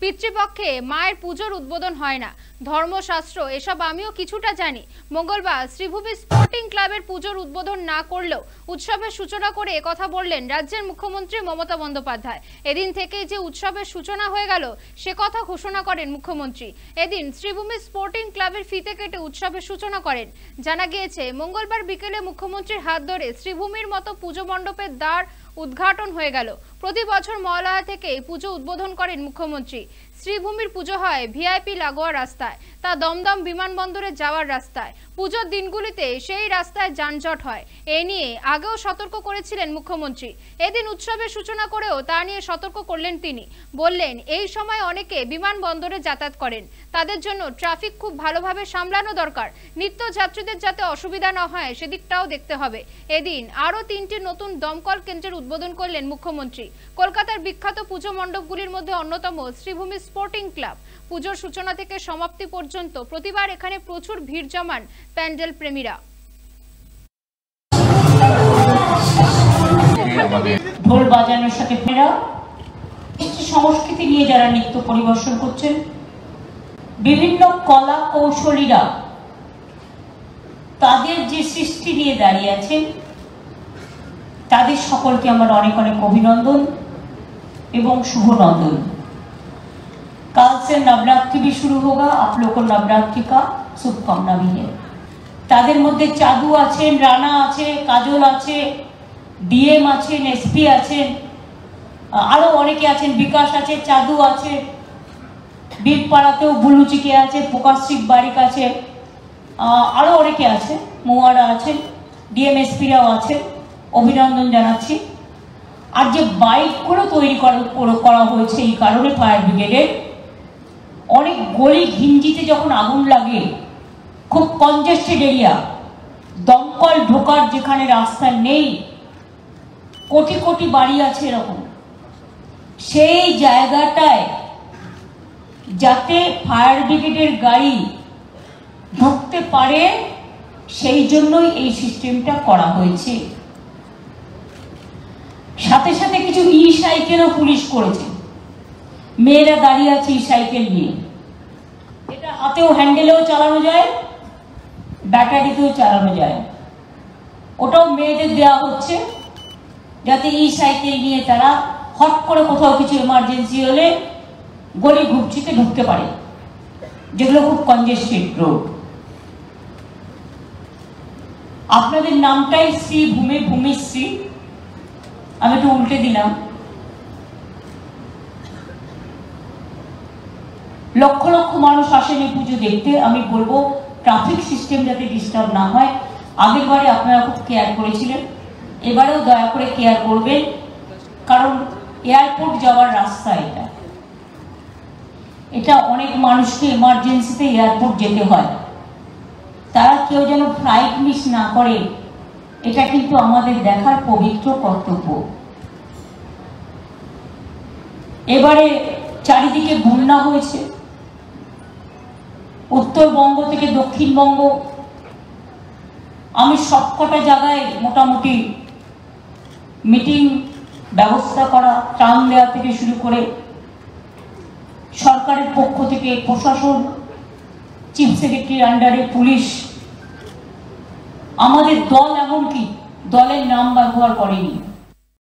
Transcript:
পিতৃপক্ষে মায়ের পুজোর উদ্বোধন হয় না, ধর্মশাস্ত্র এসব আমিও কিছুটা জানি। মঙ্গলবার শ্রীভূমি স্পোর্টিং ক্লাবের পুজোর উদ্বোধন না করলেও উৎসবের সূচনা করে একথা বললেন রাজ্যের মুখ্যমন্ত্রী মমতা বন্দ্যোপাধ্যায়। এদিন থেকেই যে উৎসবের সূচনা হয়ে গেল সে কথা ঘোষণা করেন মুখ্যমন্ত্রী। এদিন শ্রীভূমি স্পোর্টিং ক্লাবের ফিতে কেটে উৎসবের সূচনা করেন। জানা গিয়েছে মঙ্গলবার বিকেলে মুখ্যমন্ত্রীর হাত ধরে শ্রীভূমির মতো পুজো মণ্ডপের দ্বার উদ্ঘাটন হয়ে গেল। প্রতি বছর মহালয়া থেকে পুজো উদ্বোধন করেন মুখ্যমন্ত্রী। শ্রীভূমির পুজো হয় ভিআইপি লাগোয়া রাস্তায়, তা দমদম বিমানবন্দরে যাওয়ার রাস্তায়। পুজোর দিনগুলিতে সেই রাস্তায় যানজট হয়, এ নিয়ে আগেও সতর্ক করেছিলেন মুখ্যমন্ত্রী। এদিন উৎসবের সূচনা করেও তা নিয়ে সতর্ক করলেন তিনি। বললেন, এই সময় অনেকে বিমানবন্দরে যাতায়াত করেন, তাদের জন্য ট্রাফিক খুব ভালোভাবে সামলানো দরকার। নিত্যযাত্রীদের যাতে অসুবিধা না হয় সেদিকটাও দেখতে হবে। এদিন আরও 3টি নতুন দমকল কেন্দ্রের উদ্বোধন করলেন মুখ্যমন্ত্রী। কলকাতার বিখ্যাত পুজো মণ্ডপগুলির মধ্যে অন্যতম শ্রীভূমি স্পোর্টিং ক্লাব। পুজোর সূচনা থেকে সমাপ্তি পর্যন্ত প্রতিবার এখানে প্রচুর ভিড় জমান প্যান্ডেল প্রেমীরা। ঢোল বাজানোর সাথে ফেরা সংস্কৃতি নিয়ে যারা নৃত্য পরিবেশন করছেন, বিভিন্ন কলা কৌশলীরা তাদের যে সৃষ্টি নিয়ে দাঁড়িয়ে আছেন, তাদের সকলকে আমার অনেক অনেক অভিনন্দন এবং शुभनंदन। कल से नवरात्रि भी शुरू होगा, आप लोग को नवरात्रि का शुभकामना भी है। तादेर मध्य चादू आছেন, রানা আছে, কাজল আছে, ডিএম আছেন, এসপি আছেন, আরো অনেকে আছেন, বিকাশ আছে, চাদু আছে, বীরপাড়াতেও বুলুচিকে আছে, প্রকাশিক বাড়িক আছে, আরো অনেকে আছে, মুয়ারা আছেন, ডিএম এসপিরাও আছেন। অভিনন্দন জানাচ্ছি। আর যে বাইকগুলো তৈরি করা হয়েছে এই কারণে ফায়ার ব্রিগেডের, অনেক গলি ঘিঞ্জিতে যখন আগুন লাগে, খুব কনজেস্টেড এরিয়া, দমকল ঢোকার যেখানে রাস্তা নেই, কোটি কোটি বাড়ি আছে এরকম, সেই জায়গাটায় যাতে ফায়ার ব্রিগেডের গাড়ি ঢুকতে পারে সেই জন্যই এই সিস্টেমটা করা হয়েছে। সাথে সাথে কিছু ই সাইকেলও পুলিশ করেছে, মেয়েরা দাঁড়িয়ে আছে ই সাইকেল নিয়ে। এটা হাতেও হ্যান্ডেলেও চালানো যায়, ব্যাটারিতেও চালানো যায়। ওটাও মেয়েদের দেওয়া হচ্ছে যাতে ই সাইকেল নিয়ে তারা হট করে কোথাও কিছু এমার্জেন্সি হলে গলি ঘুপচিতে ঢুকতে পারে, যেগুলো খুব কনজেস্টেড রোড। আপনাদের নামটাই শ্রীভূমি, ভূমিশ্রী, আমি একটু উল্টে দিলাম। লক্ষ লক্ষ মানুষ আসেন এই পুজো দেখতে। আমি বলবো ট্রাফিক সিস্টেম যাতে ডিস্টার্ব না হয়। আগের বারে আপনারা খুব কেয়ার করেছিলেন, এবারেও দয়া করে কেয়ার করবেন, কারণ এয়ারপোর্ট যাওয়ার রাস্তা এটা অনেক মানুষকে এমার্জেন্সিতে এয়ারপোর্ট যেতে হয়, তারা কেউ যেন ফ্লাইট মিস না করে, এটা কিন্তু আমাদের দেখার পবিত্র কর্তব্য। এবারে চারিদিকে বন্যা হয়েছে, উত্তরবঙ্গ থেকে দক্ষিণবঙ্গ। আমি সবকটা জায়গায় মোটামুটি মিটিং ব্যবস্থা করা, ত্রাণ দেওয়া থেকে শুরু করে সরকারের পক্ষ থেকে প্রশাসন, চিফ সেক্রেটারির আন্ডারে পুলিশ, আমাদের দল এমনকি দলের নাম ব্যবহার করেনি।